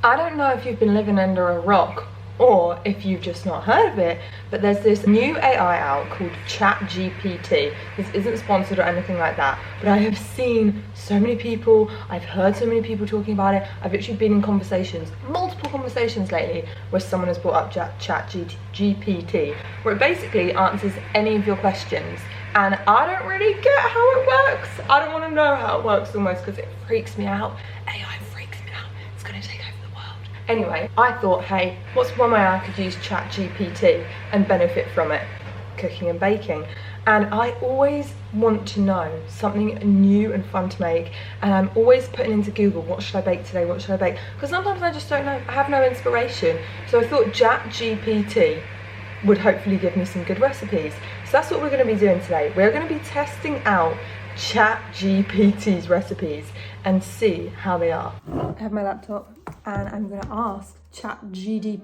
I don't know if you've been living under a rock or if you've just not heard of it, but there's this new AI out called ChatGPT. This isn't sponsored or anything like that, but I have seen so many people, I've heard so many people talking about it. I've literally been in conversations, multiple conversations lately, where someone has brought up ChatGPT, where it basically answers any of your questions. And I don't really get how it works. I don't want to know how it works almost, because it freaks me out. AI freaks me out. It's going to take over the world. Anyway, I thought, hey, what's one way I could use ChatGPT and benefit from it? Cooking and baking. And I always want to know something new and fun to make, and I'm always putting into Google, what should I bake today, what should I bake? Because sometimes I just don't know, I have no inspiration. So I thought ChatGPT would hopefully give me some good recipes. So that's what we're going to be doing today. We're going to be testing out ChatGPT's recipes and see how they are. I have my laptop and I'm going to ask ChatGPT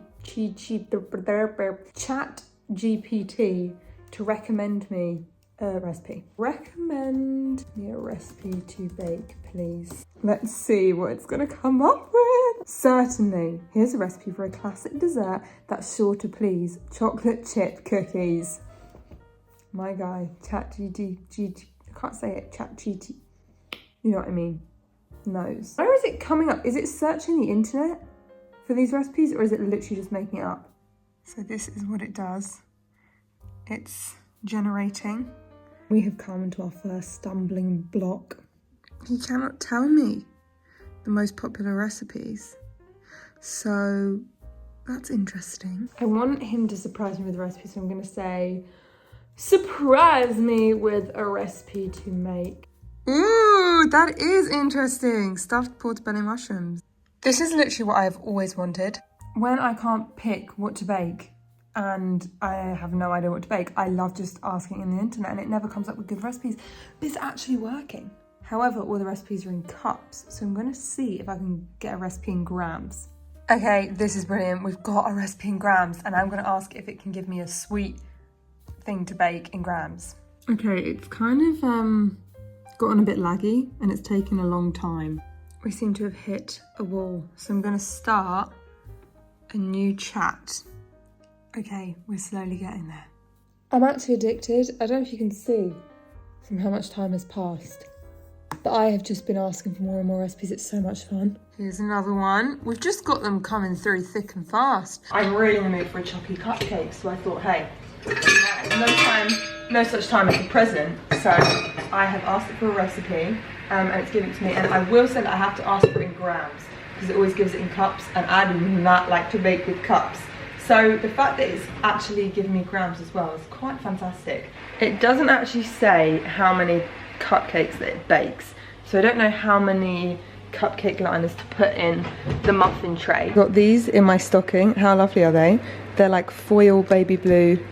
to recommend me a recipe. Recommend me a recipe to bake, please. Let's see what it's going to come up with. Certainly, here's a recipe for a classic dessert that's sure to please: chocolate chip cookies. My guy, ChatGPT, I can't say it, ChatGPT, you know what I mean, knows. Where is it coming up? Is it searching the internet for these recipes, or is it literally just making it up? So this is what it does. It's generating. We have come to our first stumbling block. He cannot tell me the most popular recipes. So that's interesting. I want him to surprise me with a recipe, so I'm going to say, surprise me with a recipe to make. Ooh, that is interesting. Stuffed portobello mushrooms. This is literally what I've always wanted. When I can't pick what to bake and I have no idea what to bake, I love just asking in the internet, and it never comes up with good recipes. But it's actually working. However, all the recipes are in cups, so I'm going to see if I can get a recipe in grams. Okay, this is brilliant. We've got a recipe in grams, and I'm going to ask if it can give me a sweet thing to bake in grams. Okay, it's kind of gotten a bit laggy, and it's taken a long time. We seem to have hit a wall, so I'm going to start a new chat. Okay, we're slowly getting there. I'm actually addicted. I don't know if you can see from how much time has passed, but I have just been asking for more and more recipes. It's so much fun. Here's another one. We've just got them coming through thick and fast. I'm really in the mood for a choppy cupcake, so I thought, hey, no such time as the present. So I have asked it for a recipe, and it's given it to me. And I will say that I have to ask for it in grams, because it always gives it in cups, and I do not like to bake with cups. So the fact that it's actually giving me grams as well is quite fantastic. It doesn't actually say how many cupcakes that it bakes, so I don't know how many cupcake liners to put in the muffin tray. Got these in my stocking. How lovely are they? They're like foil baby blue.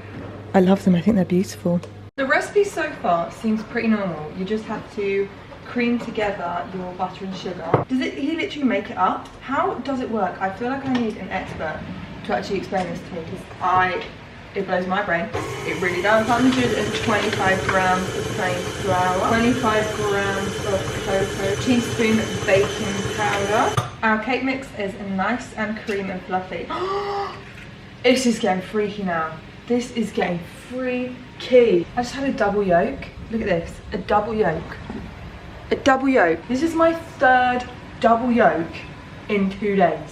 I love them. I think they're beautiful. The recipe so far seems pretty normal. You just have to cream together your butter and sugar. Does he literally make it up? How does it work? I feel like I need an expert to actually explain this to me, because it blows my brain. It really does. 125 grams of plain flour, 25 grams of cocoa, teaspoon of baking powder. Our cake mix is nice and creamy and fluffy. This is getting freaky now. This is getting freaky. I just had a double yolk. Look at this, a double yolk. A double yolk. This is my third double yolk in 2 days.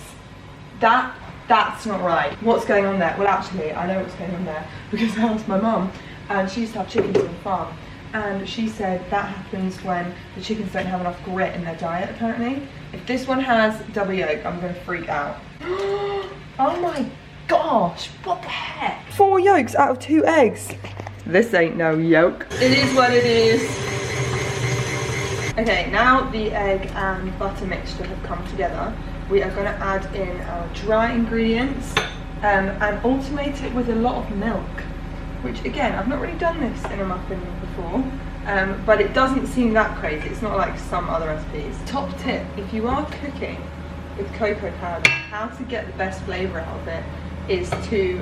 That's not right. What's going on there? Well, actually, I know what's going on there, because I asked my mum, and she used to have chickens on the farm, and she said that happens when the chickens don't have enough grit in their diet, apparently. If this one has double yolk, I'm going to freak out. Oh my gosh, what the heck? 4 yolks out of 2 eggs. This ain't no yolk. It is what it is. Okay, now the egg and butter mixture have come together. We are going to add in our dry ingredients and alternate it with a lot of milk, which again, I've not really done this in a muffin before, but it doesn't seem that crazy. It's not like some other recipes. Top tip, if you are cooking with cocoa powder, how to get the best flavour out of it is to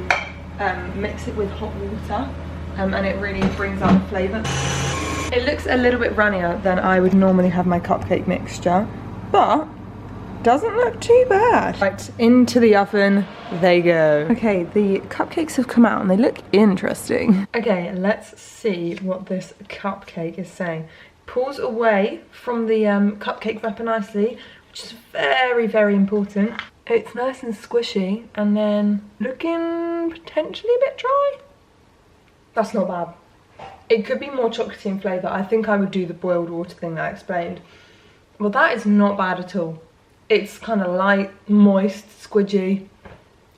mix it with hot water, and it really brings out the flavour. It looks a little bit runnier than I would normally have my cupcake mixture, but doesn't look too bad. Right, into the oven they go. Okay, the cupcakes have come out and they look interesting. Okay, let's see what this cupcake is saying. Pulls away from the cupcake wrapper nicely, which is very, very important. It's nice and squishy, and then looking potentially a bit dry. That's not bad. It could be more chocolatey in flavour. I think I would do the boiled water thing that I explained. Well, that is not bad at all. It's kind of light, moist, squidgy.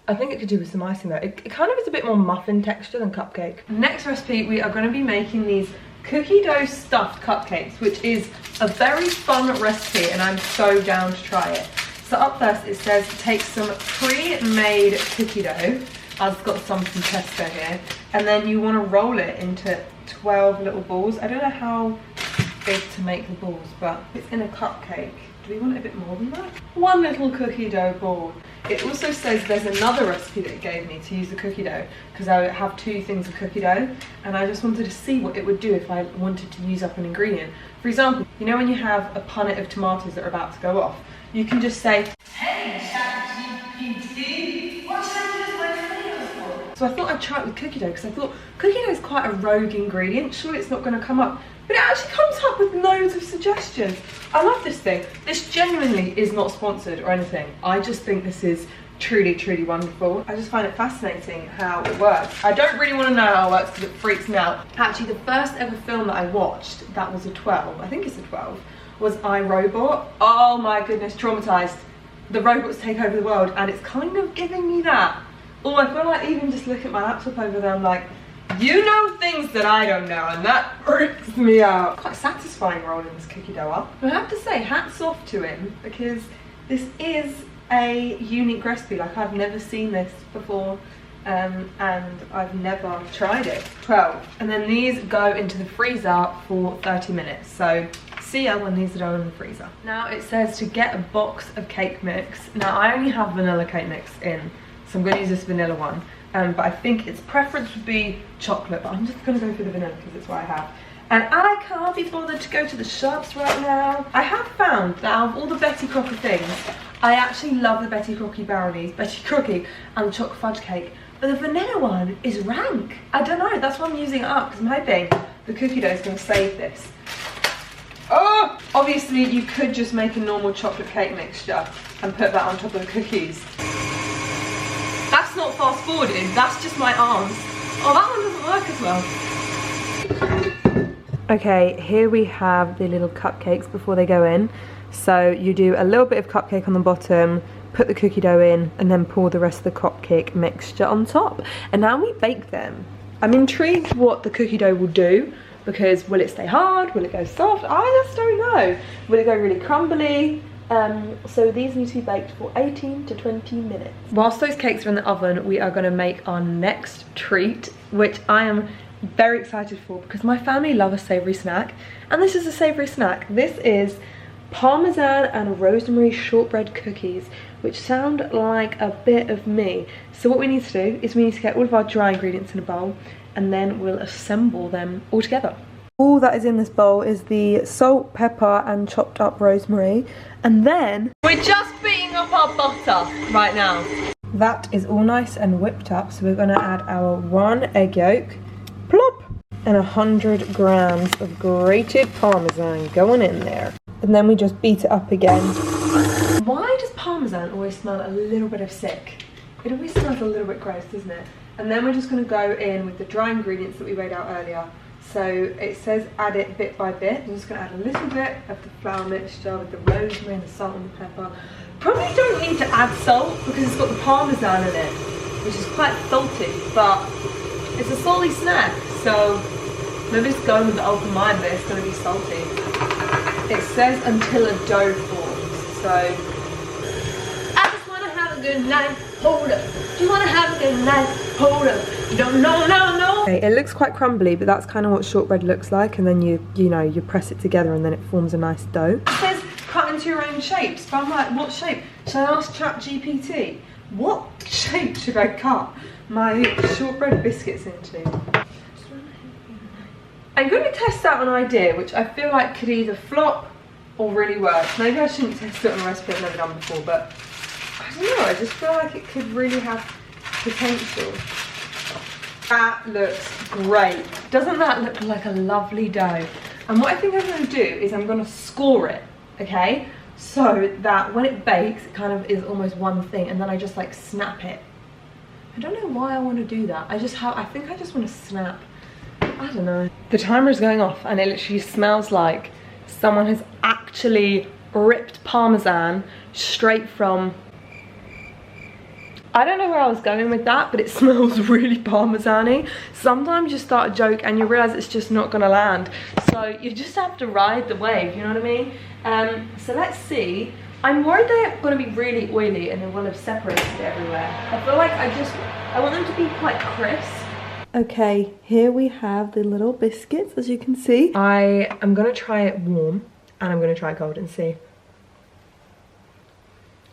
I think it could do with some icing though. It kind of is a bit more muffin texture than cupcake. Next recipe, we are going to be making these cookie dough stuffed cupcakes, which is a very fun recipe and I'm so down to try it. So up first it says take some pre-made cookie dough. I've got some from Tesco here. And then you want to roll it into 12 little balls. I don't know how big to make the balls, but it's in a cupcake. Do we want it a bit more than that? One little cookie dough ball. It also says there's another recipe that it gave me to use the cookie dough, because I have 2 things of cookie dough, and I just wanted to see what it would do if I wanted to use up an ingredient. For example, you know when you have a punnet of tomatoes that are about to go off, you can just say, hey ChatGPT, what should I use my tomatoes for? So I thought I'd try it with cookie dough, because I thought cookie dough is quite a rogue ingredient, surely it's not going to come up. But it actually comes up with loads of suggestions. I love this thing. This genuinely is not sponsored or anything. I just think this is truly, truly wonderful. I just find it fascinating how it works. I don't really want to know how it works because it freaks me out. Actually, the first ever film that I watched, that was a 12, I think it's a 12, was I, Robot. Oh my goodness, traumatized. The robots take over the world and it's kind of giving me that. Oh, I feel like even just look at my laptop over there, I'm like, you know things that I don't know, and that freaks me out. Quite satisfying rolling this cookie dough up. I have to say, hats off to him, because this is a unique recipe. Like, I've never seen this before, and I've never tried it. 12. And then these go into the freezer for 30 minutes. So see ya when these are done in the freezer. Now it says to get a box of cake mix. Now I only have vanilla cake mix in, so I'm going to use this vanilla one. But I think its preference would be chocolate, but I'm just going to go for the vanilla because it's what I have. And I can't be bothered to go to the shops right now. I have found that out of all the Betty Crocker things, I actually love the Betty Crocker brownies, Betty Crocker and the chocolate fudge cake. But the vanilla one is rank. I don't know, that's why I'm using it up, because I'm hoping the cookie dough is going to save this. Oh! Obviously, you could just make a normal chocolate cake mixture and put that on top of the cookies. That's not fast forwarded, that's just my arms. Oh, that one doesn't work as well. Okay, here we have the little cupcakes before they go in. So you do a little bit of cupcake on the bottom, put the cookie dough in, and then pour the rest of the cupcake mixture on top. And now we bake them. I'm intrigued what the cookie dough will do, because will it stay hard? Will it go soft? I just don't know. Will it go really crumbly? So these need to be baked for 18 to 20 minutes. Whilst those cakes are in the oven, we are going to make our next treat, which I am very excited for because my family love a savoury snack, and this is a savoury snack. This is Parmesan and rosemary shortbread cookies, which sound like a bit of me. So what we need to do is we need to get all of our dry ingredients in a bowl, and then we'll assemble them all together. All that is in this bowl is the salt, pepper and chopped up rosemary, and then we're just beating up our butter right now. That is all nice and whipped up, so we're going to add our 1 egg yolk, plop, and 100 grams of grated Parmesan going in there. And then we just beat it up again. Why does Parmesan always smell a little bit of sick? It always smells a little bit gross, doesn't it? And then we're just going to go in with the dry ingredients that we weighed out earlier. So it says add it bit by bit. I'm just going to add a little bit of the flour mixture with the rosemary and the salt and the pepper. Probably don't need to add salt because it's got the Parmesan in it, which is quite salty, but it's a salty snack, so maybe just going with the open mind that it's going to be salty. It says until a dough forms, so I just want to have a good night, hold up. Do you want to have a good night, hold up. No. Okay, it looks quite crumbly, but that's kind of what shortbread looks like, and then you press it together and then it forms a nice dough. It says cut into your own shapes, but I'm like, what shape? Should I ask ChatGPT? What shape should I cut my shortbread biscuits into? I'm going to test out an idea which I feel like could either flop or really works. Maybe I shouldn't test it on a recipe I've never done before, but I don't know, I just feel like it could really have potential. That looks great. Doesn't that look like a lovely dough? And what I think I'm going to do is I'm going to score it, okay? So that when it bakes, it kind of is almost one thing, and then I just like snap it. I don't know why I want to do that. I think I just want to snap. I don't know. The timer is going off and it literally smells like someone has actually ripped Parmesan straight from... I don't know where I was going with that, but it smells really Parmesan-y. Sometimes you start a joke and you realise it's just not gonna land. So you just have to ride the wave, you know what I mean? So let's see. I'm worried they're gonna be really oily and they will have separated it everywhere. I feel like I want them to be quite crisp. Okay, here we have the little biscuits, as you can see. I am gonna try it warm and I'm gonna try it cold and see.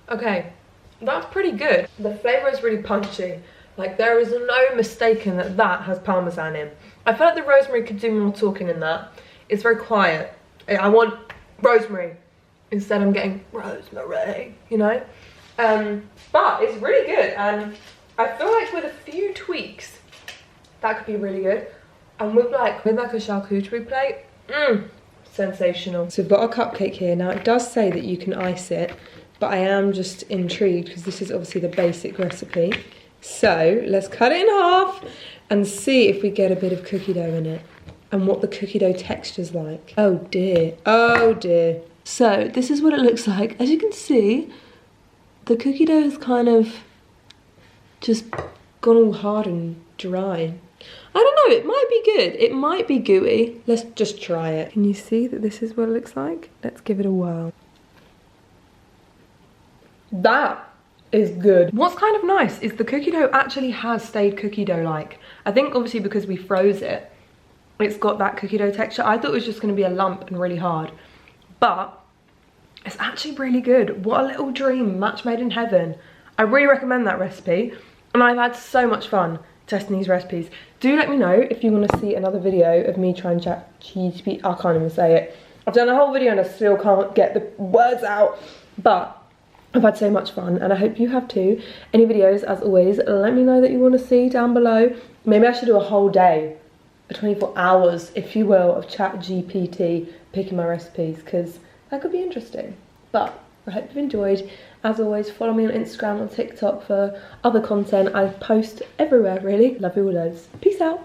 Okay. That's pretty good. The flavour is really punchy. Like, there is no mistaking that that has Parmesan in. I feel like the rosemary could do more talking in that. It's very quiet. I want rosemary. Instead I'm getting rosemary, you know? But it's really good. And I feel like with a few tweaks, that could be really good. And with like a charcuterie plate, sensational. So we've got our cupcake here. Now it does say that you can ice it, but I am just intrigued because this is obviously the basic recipe. So let's cut it in half and see if we get a bit of cookie dough in it and what the cookie dough texture's like. Oh dear, oh dear. So this is what it looks like. As you can see, the cookie dough is kind of just gone all hard and dry. I don't know, it might be good. It might be gooey. Let's just try it. Can you see that this is what it looks like? Let's give it a whirl. That is good. What's kind of nice is the cookie dough actually has stayed cookie dough like. I think obviously because we froze it, it's got that cookie dough texture. I thought it was just going to be a lump and really hard, but it's actually really good. What a little dream, match made in heaven. I really recommend that recipe and I've had so much fun testing these recipes. Do let me know if you want to see another video of me trying ChatGPT. I can't even say it. I've done a whole video and I still can't get the words out, but I've had so much fun and I hope you have too. Any videos, as always, let me know that you want to see down below. Maybe I should do a whole day, 24 hours, if you will, of ChatGPT picking my recipes, because that could be interesting. But I hope you've enjoyed. As always, follow me on Instagram and TikTok for other content. I post everywhere, really. Love you all loads. Peace out.